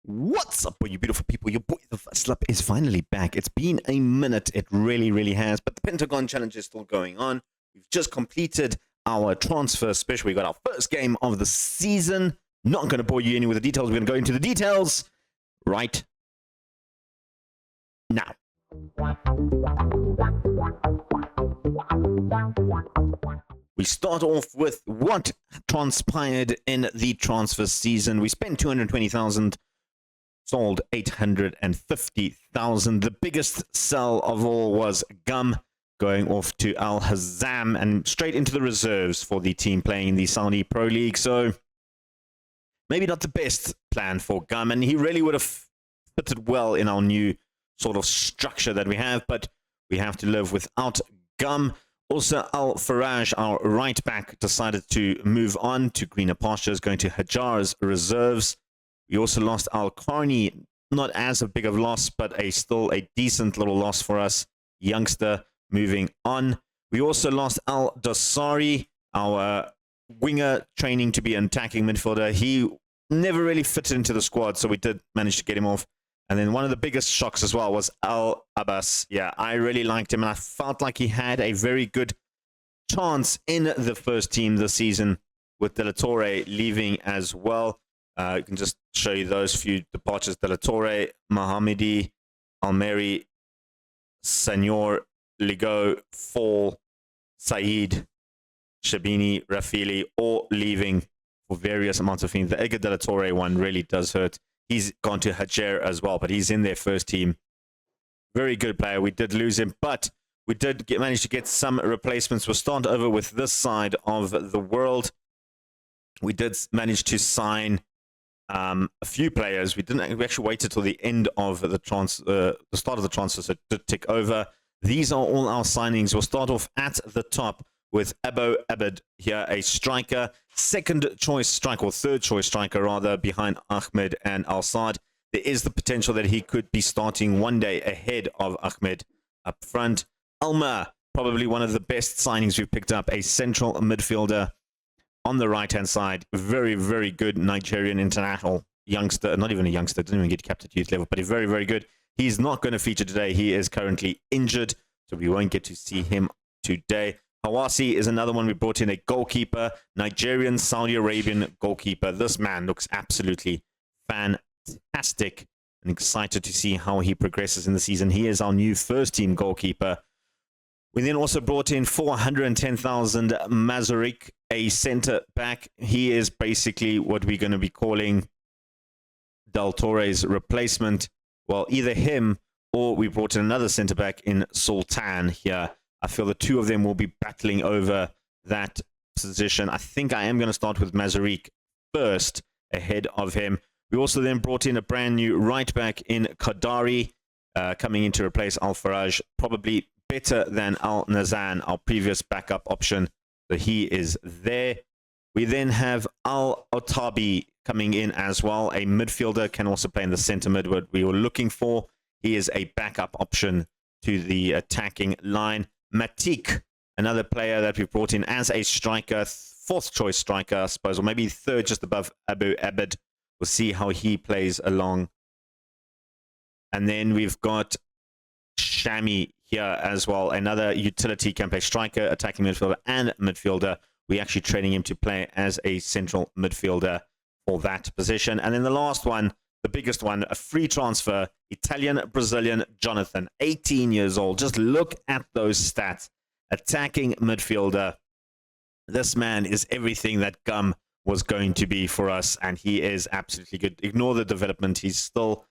What's up, you beautiful people? Your boy, the First Slap, is finally back. It's been a minute. It really, really has. But the Pentagon challenge is still going on. We've just completed our transfer special. We got our first game of the season. Not going to bore you any with the details. We're going to go into the details right now. We start off with what transpired in the transfer season. We spent 220,000. Sold 850,000. The biggest sell of all was Gum going off to Al Hazam and straight into the reserves for the team playing in the Saudi Pro League. So maybe not the best plan for Gum, and he really would have fitted well in our new sort of structure that we have, but we have to live without Gum. Also, Al Faraj, our right back, decided to move on to greener pastures, going to Hajar's reserves. We also lost Al Carney, not as a big of loss, but still a decent little loss for us. Youngster moving on. We also lost Al Dasari, our winger training to be an attacking midfielder. He never really fitted into the squad, so we did manage to get him off. And then one of the biggest shocks as well was Al Abbas. Yeah, I really liked him, and I felt like he had a very good chance in the first team this season with De La Torre leaving as well. You can just show you those few departures. De La Torre, Mohamedi, Almeri, Senor, Ligo, Fall, Saeed, Shabini, Rafili, all leaving for various amounts of things. The Edgar De La Torre one really does hurt. He's gone to Hajar as well, but he's in their first team. Very good player. We did lose him, but we did manage to get some replacements. We'll start over with this side of the world. We did manage to sign a few players. We actually waited till the end of the start of the transfer, so it did tick over. These are all our signings. We'll start off at the top with Abo Abed here, a striker, second choice striker, or third choice striker rather, behind Ahmed and Al-Saad. There is the potential that he could be starting one day ahead of Ahmed up front. Alma, probably one of the best signings we've picked up, a central midfielder on the right-hand side. Very, very good Nigerian international youngster. Not even a youngster, didn't even get capped at youth level, but he's very, very good. He's not going to feature today. He is currently injured, so we won't get to see him today. Hawasi is another one. We brought in a goalkeeper, Nigerian, Saudi Arabian goalkeeper. This man looks absolutely fantastic, and excited to see how he progresses in the season. He is our new first-team goalkeeper. We then also brought in 410,000 Mazurik, a centre back. He is basically what we're going to be calling Del Torre's replacement. Well, either him or we brought in another centre back in Sultan here. I feel the two of them will be battling over that position. I think I am going to start with Mazurik first ahead of him. We also then brought in a brand new right back in Qadari, coming in to replace Al Faraj. Probably better than Al Nazan, our previous backup option. So he is there. We then have Al Otabi coming in as well. A midfielder, can also play in the center mid, what we were looking for. He is a backup option to the attacking line. Matik, another player that we brought in as a striker, fourth choice striker, I suppose, or maybe third, just above Abu Abed. We'll see how he plays along. And then we've got Shami here as well, another utility, can play striker, attacking midfielder, and midfielder. We're actually training him to play as a central midfielder for that position. And then the last one, the biggest one, a free transfer, Italian-Brazilian Jonathan, 18 years old. Just look at those stats. Attacking midfielder. This man is everything that Gum was going to be for us, and he is absolutely good. Ignore the development. He's still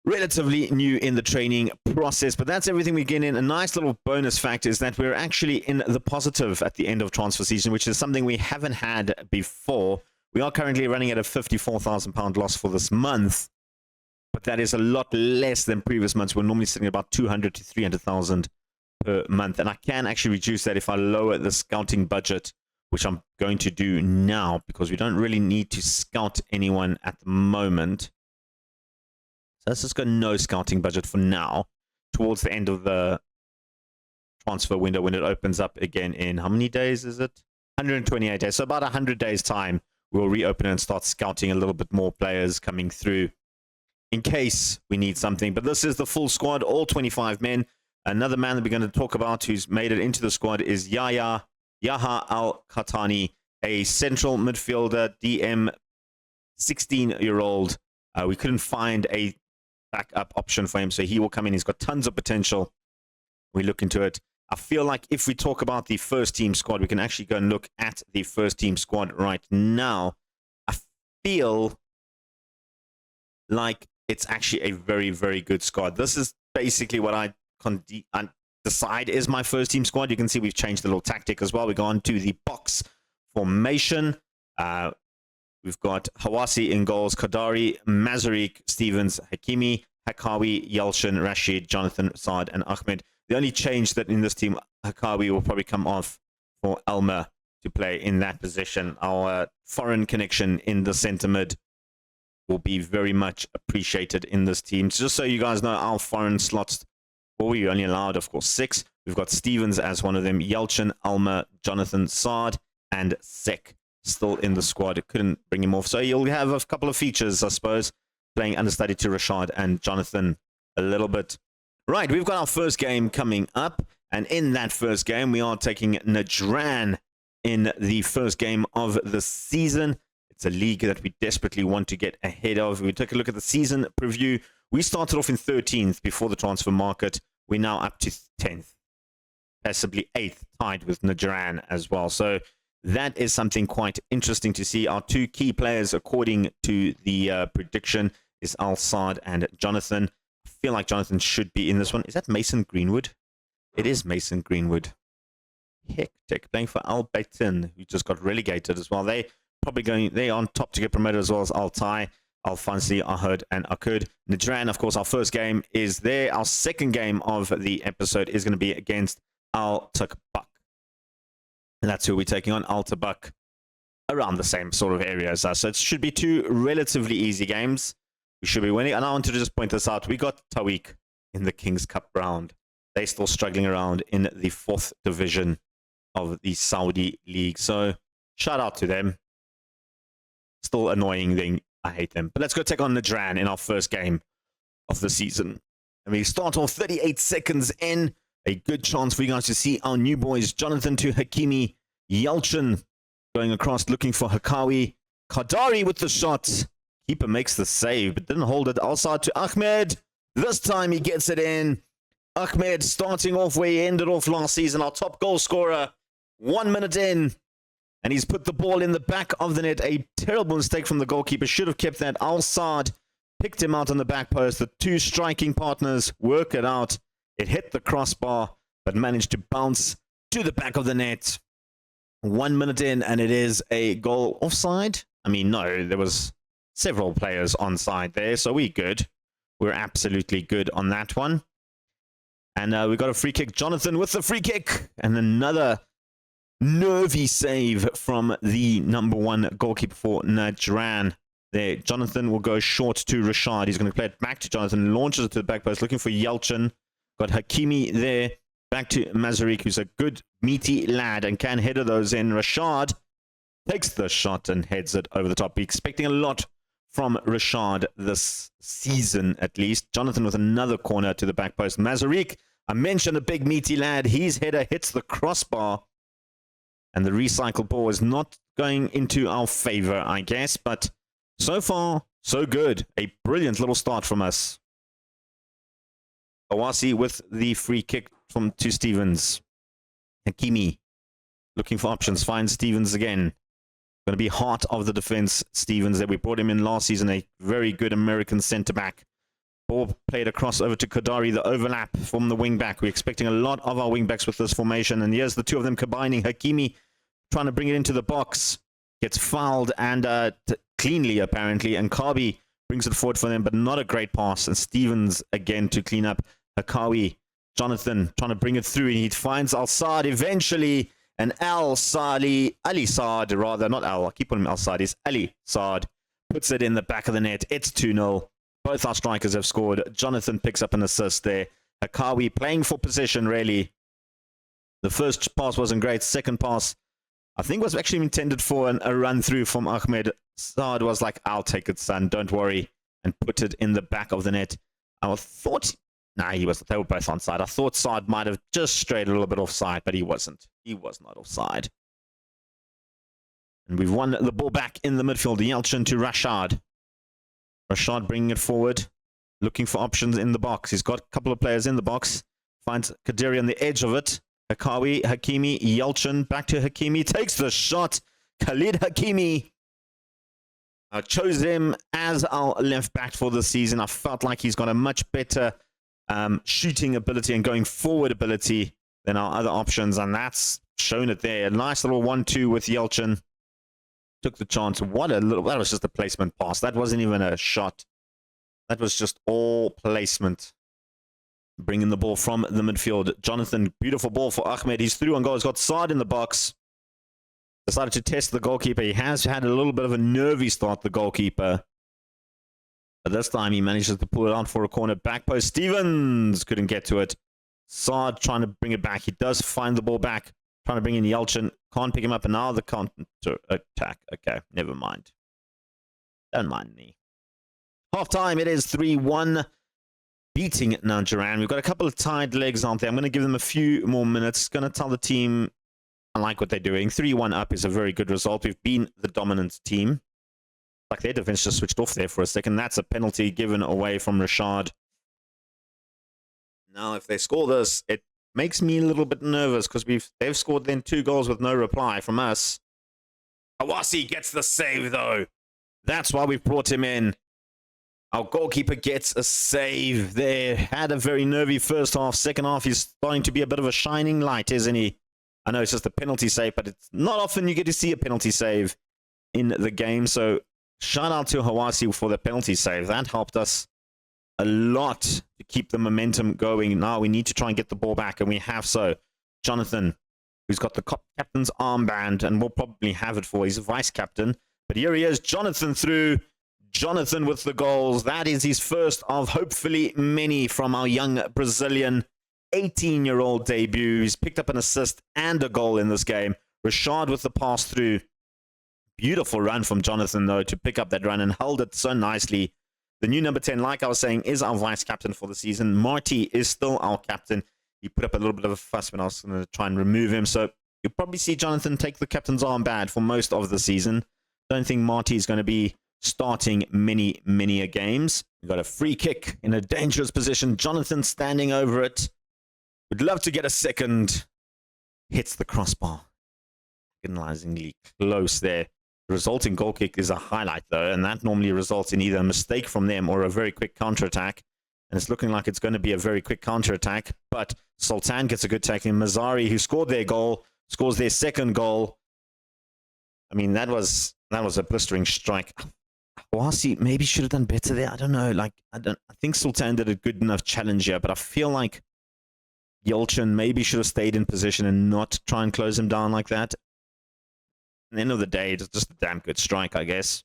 relatively new in the training process, but that's everything we get in. A nice little bonus fact is that we're actually in the positive at the end of transfer season, which is something we haven't had before. We are currently running at a £54,000 loss for this month, but that is a lot less than previous months. We're normally sitting at about 200 to 300,000 per month, and I can actually reduce that if I lower the scouting budget, which I'm going to do now, because we don't really need to scout anyone at the moment. Let's just go no scouting budget for now. Towards the end of the transfer window, when it opens up again in how many days is it? 128 days. So about 100 days time, we'll reopen it and start scouting a little bit more players coming through in case we need something. But this is the full squad, all 25 men. Another man that we're going to talk about who's made it into the squad is Yaha Al-Khatani, a central midfielder, DM, 16-year-old. We couldn't find a backup option for him, so he will come in. He's got tons of potential. We look into it. I feel like if we talk about the first team squad, we can actually go and look at the first team squad right now. I feel like it's actually a very, very good squad. This is basically what I decide is my first team squad. You can see we've changed the little tactic as well. We go on to the box formation. We've got Hawasi in goals, Qadari, Mazarik, Stevens, Hakimi, Hakawi, Yelchin, Rashid, Jonathan, Saad, and Ahmed. The only change that in this team, Hakawi will probably come off for Elmer to play in that position. Our foreign connection in the centre mid will be very much appreciated in this team. Just so you guys know, our foreign slots, well, we only allowed, of course, 6. We've got Stevens as one of them, Yelchin, Elmer, Jonathan, Saad, and Sek still in the squad. Couldn't bring him off. So you'll have a couple of features, I suppose, playing understudy to Rashad and Jonathan a little bit. Right, we've got our first game coming up, and in that first game, we are taking Najran in the first game of the season. It's a league that we desperately want to get ahead of. We take a look at the season preview. We started off in 13th before the transfer market. We're now up to 10th, possibly 8th, tied with Najran as well. So that is something quite interesting to see. Our two key players, according to the prediction, is Al-Saad and Jonathan. I feel like Jonathan should be in this one. Is that Mason Greenwood? It is Mason Greenwood. Hectic, playing for Al Baytin, who just got relegated as well. They probably going, they're on top to get promoted as well as Al-Tai, Al-Fansi, Ahud, and Akud. Najran, of course, our first game is there. Our second game of the episode is going to be against Al-Takbak. And that's who we're taking on, Al-Tabak, around the same sort of area as us. So it should be two relatively easy games. We should be winning. And I want to just point this out. We got Tawik in the King's Cup round. They're still struggling around in the 4th division of the Saudi League. So shout out to them. Still annoying thing. I hate them. But let's go take on Najran in our first game of the season. And we start off 38 seconds in. A good chance for you guys to see our new boys. Jonathan to Hakimi. Yelchin going across looking for Hakawi. Qadari with the shot. Keeper makes the save, but didn't hold it. Al-Saad to Ahmed. This time he gets it in. Ahmed starting off where he ended off last season. Our top goal scorer. 1 minute in. And he's put the ball in the back of the net. A terrible mistake from the goalkeeper. Should have kept that. Al-Saad picked him out on the back post. The two striking partners work it out. It hit the crossbar, but managed to bounce to the back of the net. 1 minute in, and it is a goal offside. I mean, no, there was several players onside there, so we're good. We're absolutely good on that one. And we got a free kick. Jonathan with the free kick. And another nervy save from the number 1 goalkeeper for Najran. There, Jonathan will go short to Rashad. He's going to play it back to Jonathan. Launches it to the back post, looking for Yelchin. Got Hakimi there. Back to Mazarik, who's a good, meaty lad and can header those in. Rashad takes the shot and heads it over the top. Be expecting a lot from Rashad this season, at least. Jonathan with another corner to the back post. Mazarik, I mentioned a big, meaty lad. His header hits the crossbar. And the recycled ball is not going into our favor, I guess. But so far, so good. A brilliant little start from us. Awasi with the free kick from to Stevens. Hakimi looking for options. Finds Stevens again. Going to be heart of the defense. Stevens there. We brought him in last season. A very good American centre-back. Ball played across over to Qadari. The overlap from the wing-back. We're expecting a lot of our wing-backs with this formation. And here's the two of them combining. Hakimi trying to bring it into the box. Gets fouled and cleanly, apparently. And Kabi brings it forward for them, but not a great pass. And Stevens again to clean up. Hakawi, Jonathan trying to bring it through, and he finds Al-Saad eventually. And Ali Saad, rather, not Al, I keep calling him Al-Saad, it's Ali Saad, puts it in the back of the net. It's 2-0. Both our strikers have scored. Jonathan picks up an assist there. Hakawi playing for position, really. The first pass wasn't great. Second pass, I think, was actually intended for a run through from Ahmed. Saad was like, I'll take it, son, don't worry. and put it in the back of the net. I thought, nah, they were both onside. I thought Saad might have just strayed a little bit offside, but he wasn't. He was not offside. And we've won the ball back in the midfield. Yelchin to Rashad. Rashad bringing it forward, looking for options in the box. He's got a couple of players in the box. Finds Kadiri on the edge of it. Hakimi, Yelchin, back to Hakimi. Takes the shot. Khalid Hakimi. I chose him as our left back for the season. I felt like he's got a much better shooting ability and going forward ability than our other options, and that's shown it there. A nice little 1-2 with Yelchin. Took the chance. That was just a placement pass. That wasn't even a shot. That was just all placement. Bringing the ball from the midfield. Jonathan, beautiful ball for Ahmed. He's through on goal. He's got Saad in the box. Decided to test the goalkeeper. He has had a little bit of a nervy start, the goalkeeper. But this time he manages to pull it on for a corner. Back post. Stevens couldn't get to it. Saad trying to bring it back. He does find the ball back. Trying to bring in Yelchin. Can't pick him up. And now the counter attack. Okay, never mind. Don't mind me. Half time. It is 3-1. Beating Nanjaran. We've got a couple of tied legs, aren't they? I'm going to give them a few more minutes. Going to tell the team I like what they're doing. 3-1 up is a very good result. We've been the dominant team. Like their defense just switched off there for a second. That's a penalty given away from Rashad. Now, if they score this, it makes me a little bit nervous because they've scored then 2 goals with no reply from us. Awasi gets the save, though. That's why we've brought him in. Our goalkeeper gets a save there. Had a very nervy first half. Second half, he's starting to be a bit of a shining light, isn't he? I know it's just a penalty save, but it's not often you get to see a penalty save in the game. So shout out to Hawasi for the penalty save. That helped us a lot to keep the momentum going. Now we need to try and get the ball back, and we have so. Jonathan, who's got the captain's armband, and will probably have it for. He's a vice captain. But here he is, Jonathan through. Jonathan with the goals. That is his first of hopefully many from our young Brazilian 18-year-old debut. He's picked up an assist and a goal in this game. Rashad with the pass through. Beautiful run from Jonathan, though, to pick up that run and held it so nicely. The new number 10, like I was saying, is our vice captain for the season. Marty is still our captain. He put up a little bit of a fuss when I was going to try and remove him. So you'll probably see Jonathan take the captain's armband for most of the season. Don't think Marty is going to be starting many games. We've got a free kick in a dangerous position. Jonathan standing over it. Would love to get a second. Hits the crossbar. Agonizingly close there. The resulting goal kick is a highlight, though, and that normally results in either a mistake from them or a very quick counterattack. And it's looking like it's going to be a very quick counterattack. But Sultan gets a good tackle. Mazari, who scored their goal, scores their second goal. I mean, that was a blistering strike. Wasi maybe should have done better there. I don't know. I think Sultan did a good enough challenge here, but I feel like Yelchin maybe should have stayed in position and not try and close him down like that. At the end of the day, it's just a damn good strike, I guess.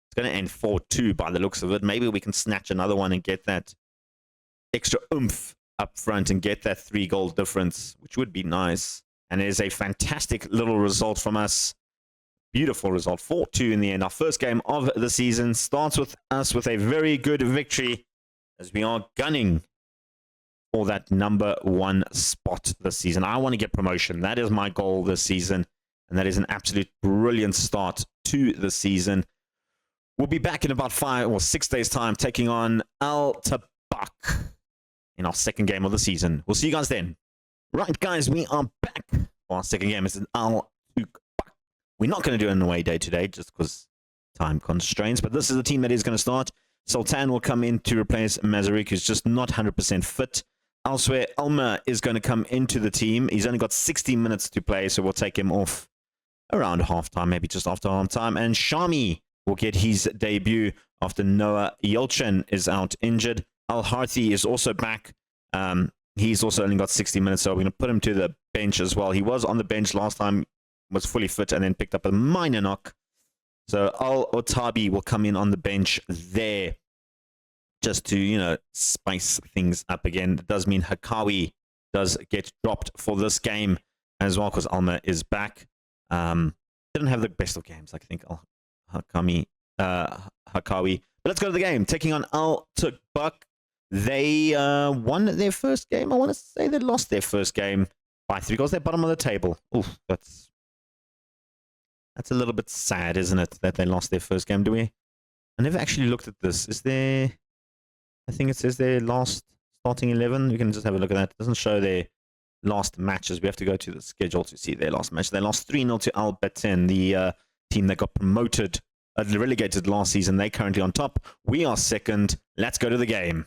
It's going to end 4-2 by the looks of it. Maybe we can snatch another one and get that extra oomph up front and get that 3-goal difference, which would be nice. And it is a fantastic little result from us. Beautiful result, 4-2 in the end. Our first game of the season starts with us with a very good victory as we are gunning for that number 1 spot this season. I want to get promotion. That is my goal this season, and that is an absolute brilliant start to the season. We'll be back in about 5 or 6 days' time taking on Al Tabak in our second game of the season. We'll see you guys then. Right, guys, we are back for our second game. It's an Al Tabak. We're not going to do an away day today just because time constraints, but this is the team that is going to start. Sultan will come in to replace Mazarik, who's just not 100% fit. Elsewhere, Elmer is going to come into the team. He's only got 60 minutes to play, so we'll take him off around halftime, maybe just after halftime. And Shami will get his debut after Noah Yelchin is out injured. Al-Harthi is also back. He's also only got 60 minutes, so we're going to put him to the bench as well. He was on the bench last time, was fully fit, and then picked up a minor knock. So Al-Otabi will come in on the bench there just to, spice things up again. That does mean Hakawi does get dropped for this game as well because Alma is back. Didn't have the best of games, I think, Hakawi. let's go to the game. Taking on Al Tukbuk. They won their first game. I want to say they lost their first game by 3 goals. They're bottom of the table. Oof, that's a little bit sad, isn't it, that they lost their first game? I never actually looked at this. Is there... I think it says their last starting 11. You can just have a look at that. It doesn't show their last matches. We have to go to the schedule to see their last match. They lost 3-0 to Al Batin, the team that got promoted, relegated last season. They're currently on top. We are second. Let's go to the game.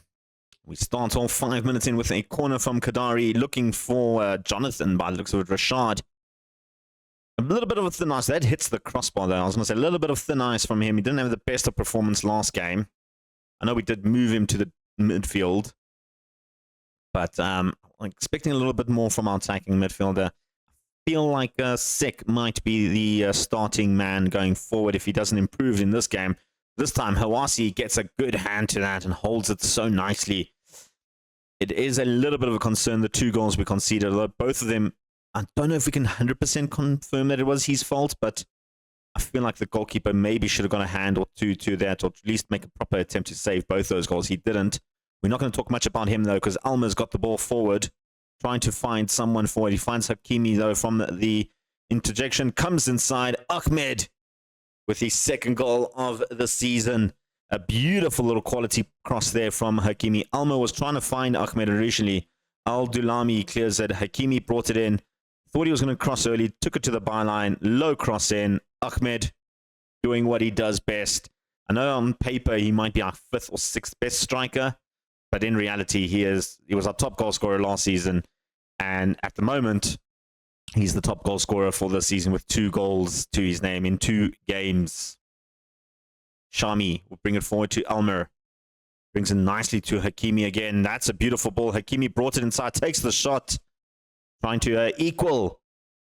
We start off 5 minutes in with a corner from Kadari, looking for Jonathan by the looks of it. Rashad. A little bit of a thin ice. That hits the crossbar there. I was going to say a little bit of thin ice from him. He didn't have the best of performance last game. I know we did move him to the midfield, but I'm expecting a little bit more from our attacking midfielder. I feel like Sek might be the starting man going forward if he doesn't improve in this game. This time, Hawasi gets a good hand to that and holds it so nicely. It is a little bit of a concern, the 2 goals we conceded, although both of them, I don't know if we can 100% confirm that it was his fault, but I feel like the goalkeeper maybe should have got a hand or two to that, or at least make a proper attempt to save both those goals. He didn't. We're not going to talk much about him, though, because Alma's got the ball forward, trying to find someone forward. He finds Hakimi, though, from the interjection. Comes inside. Ahmed with his 2nd goal of the season. A beautiful little quality cross there from Hakimi. Alma was trying to find Ahmed originally. Al-Dulami clears it. Hakimi brought it in. Thought he was going to cross early. Took it to the byline. Low cross in. Ahmed doing what he does best. I know on paper he might be our 5th or 6th best striker, but in reality he was our top goal scorer last season, and at the moment he's the top goal scorer for the season with 2 goals to his name in 2 games. Shami will bring it forward to Elmer. Brings it nicely to Hakimi again. That's a beautiful ball. Hakimi brought it inside, takes the shot, trying to equal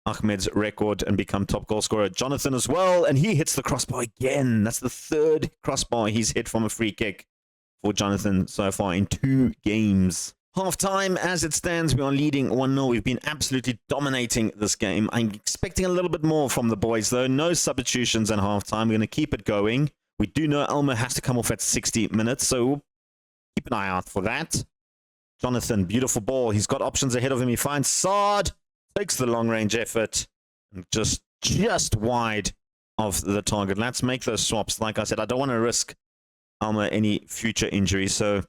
Ahmed's record and become top goal scorer. Jonathan as well, and he hits the crossbar again. That's the 3rd crossbar he's hit from a free kick for Jonathan so far in 2 games. Half-time, as it stands, we are leading 1-0. We've been absolutely dominating this game. I'm expecting a little bit more from the boys, though. No substitutions at half-time. We're going to keep it going. We do know Elmer has to come off at 60 minutes, so we'll keep an eye out for that. Jonathan, beautiful ball. He's got options ahead of him. He finds Saad, takes the long-range effort, and just wide of the target. Let's make those swaps. Like I said, I don't want to risk Elmer any future injuries, so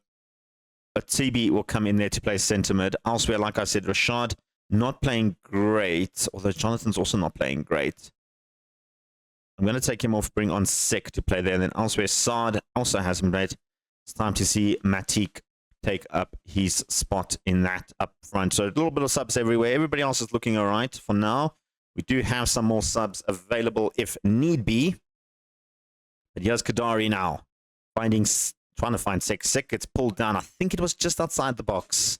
a TB will come in there to play centre mid. Elsewhere, like I said, Rashad not playing great, although Jonathan's also not playing great. I'm going to take him off, bring on Sek to play there. And then elsewhere, Saad also hasn't played. It's time to see Matik take up his spot in that up front. So a little bit of subs everywhere. Everybody else is looking all right for now. We do have some more subs available if need be. But here's Kadari now. Trying to find Sek. Sek gets pulled down. I think it was just outside the box.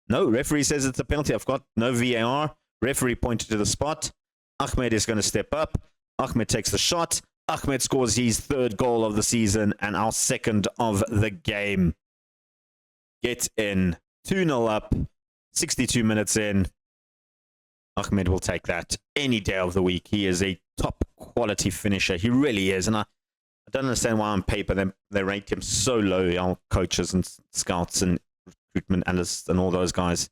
No, referee says it's a penalty. I've got no VAR. Referee pointed to the spot. Ahmed is going to step up. Ahmed takes the shot. Ahmed scores his 3rd goal of the season and our 2nd of the game. Get in. 2-0 up. 62 minutes in. Ahmed will take that any day of the week. He is a top quality finisher. He really is. And I don't understand why on paper they rate him so low, our coaches and scouts and recruitment analysts and all those guys.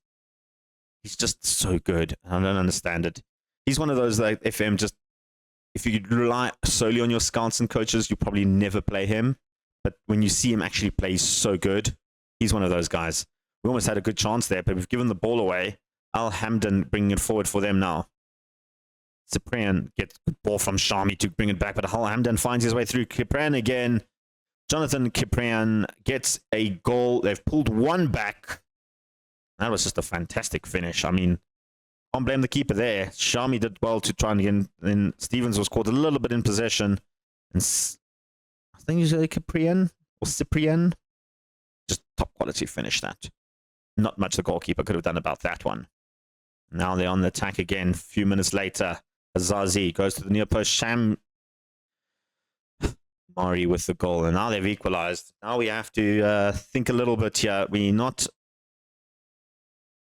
He's just so good. I don't understand it. He's one of those like FM just, if you rely solely on your scouts and coaches, you probably never play him. But when you see him actually play, he's so good. He's one of those guys. We almost had a good chance there, but we've given the ball away. Al Hamdan bringing it forward for them now. Cyprian gets the ball from Shami to bring it back, but Al Hamdan finds his way through. Cyprian again. Jonathan Cyprian gets a goal. They've pulled one back. That was just a fantastic finish. I mean, can't blame the keeper there. Shami did well to try and get in. Then Stevens was caught a little bit in possession. And I think he's Cyprian or Cyprian. Just top quality finish that. Not much the goalkeeper could have done about that one. Now they're on the attack again. A few minutes later, Azazi goes to the near post. Sham Mari with the goal. And now they've equalized. Now we have to think a little bit here.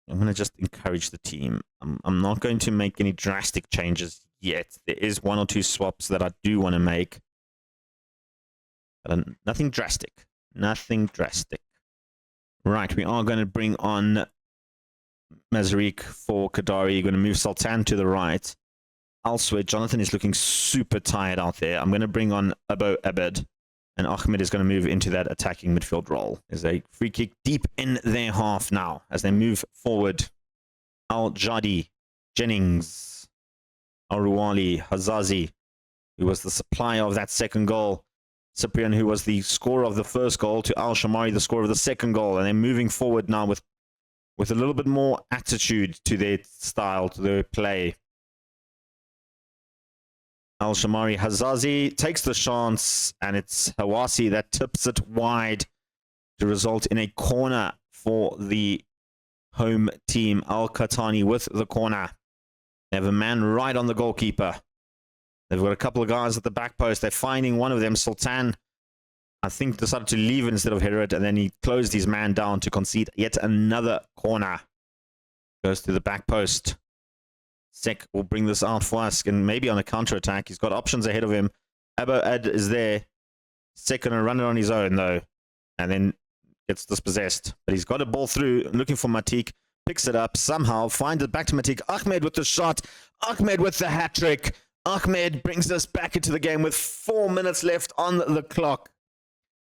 I'm going to just encourage the team. I'm not going to make any drastic changes yet. There is 1 or 2 swaps that I do want to make. But nothing drastic. Nothing drastic. Right, we are going to bring on Mazariq for Qadari. You're going to move Sultan to the right. Elsewhere, Jonathan is looking super tired out there. I'm going to bring on Abo Abed. And Ahmed is going to move into that attacking midfield role. There's a free kick deep in their half now as they move forward. Al-Jadi, Jennings, Al-Ruwali, Hazazi, who was the supplier of that second goal. Cyprian, who was the scorer of the first goal, to Al-Shamari, the scorer of the second goal. And they're moving forward now with a little bit more attitude to their style, to their play. Al-Shamari, Hazazi takes the chance, and it's Hawasi that tips it wide to result in a corner for the home team. Al-Qatani with the corner. They have a man right on the goalkeeper. They've got a couple of guys at the back post. They're finding one of them. Sultan, I think, decided to leave it instead of hit it, and then he closed his man down to concede yet another corner. Goes to the back post. Sek will bring this out for us, and maybe on a counter-attack. He's got options ahead of him. Abo Ad is there. Sek going to run it on his own, though, and then gets dispossessed. But he's got a ball through, looking for Matik. Picks it up somehow, finds it back to Matik. Ahmed with the shot. Ahmed with the hat-trick. Ahmed brings us back into the game with 4 minutes left on the clock.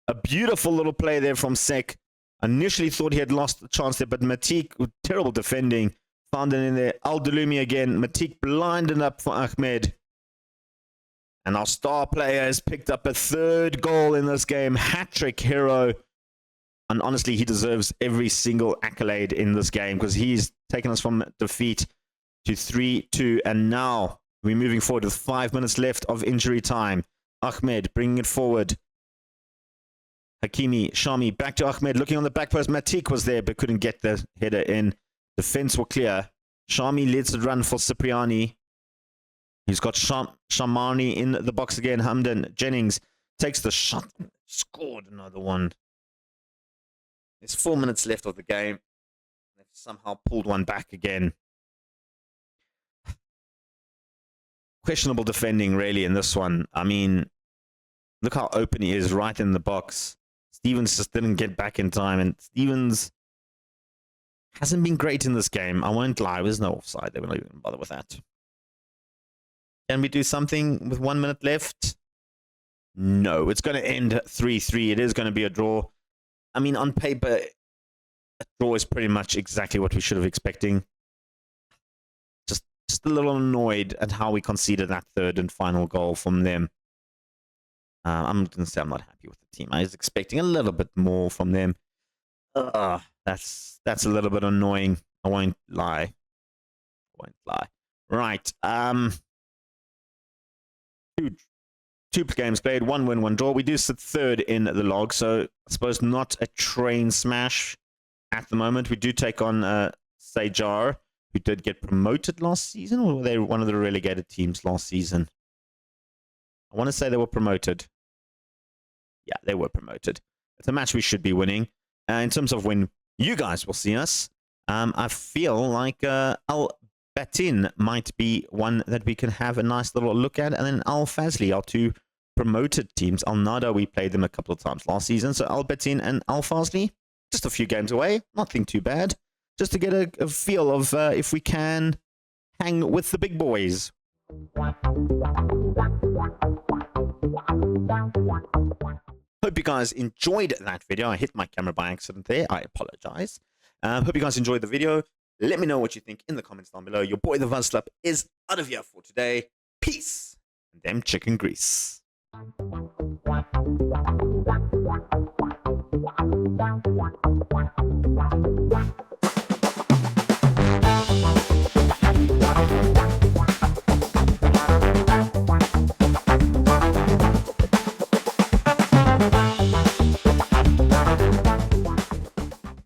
A beautiful little play there from Sek. Initially thought he had lost the chance there, but Matik, with terrible defending, found it in there. Al-Dalumi again. Matik blinded up for Ahmed. And our star player has picked up a third goal in this game. Hat-trick hero. And honestly, he deserves every single accolade in this game because he's taken us from defeat to 3-2. And now we're moving forward with 5 minutes left of injury time. Ahmed bringing it forward. Hakimi, Shami, back to Ahmed, looking on the back post. Matik was there, but couldn't get the header in. Defense were clear. Shami lets it run for Cipriani. He's got Shamani in the box again. Hamdan, Jennings takes the shot. Scored another one. There's 4 minutes left of the game. They've somehow pulled one back again. Questionable defending, really, in this one. I mean, look how open he is right in the box. Stevens just didn't get back in time, and Stevens hasn't been great in this game. I won't lie. There's no offside. They were not even going to bother with that. Can we do something with 1 minute left? No. It's going to end 3-3. It is going to be a draw. I mean, on paper, a draw is pretty much exactly what we should have expecting. Just a little annoyed at how we conceded that third and final goal from them. I'm going to say I'm not happy with the team. I was expecting a little bit more from them. That's a little bit annoying. I won't lie. Right. Two games played, 1 win, 1 draw. We do sit third in the log, so I suppose not a train smash at the moment. We do take on Sajar, who did get promoted last season, or were they one of the relegated teams last season? I want to say they were promoted. Yeah, they were promoted. It's a match we should be winning. In terms of when you guys will see us, I feel like Al Batin might be one that we can have a nice little look at. And then Al Fazli, our two promoted teams. Al Nada, we played them a couple of times last season. So Al Batin and Al Fazli, just a few games away. Nothing too bad. Just to get a feel of if we can hang with the big boys. Hope you guys enjoyed that video. I hit my camera by accident there. I apologize. Hope you guys enjoyed the video. Let me know what you think in the comments down below. Your boy, the Vazlap, is out of here for today. Peace. And them chicken grease.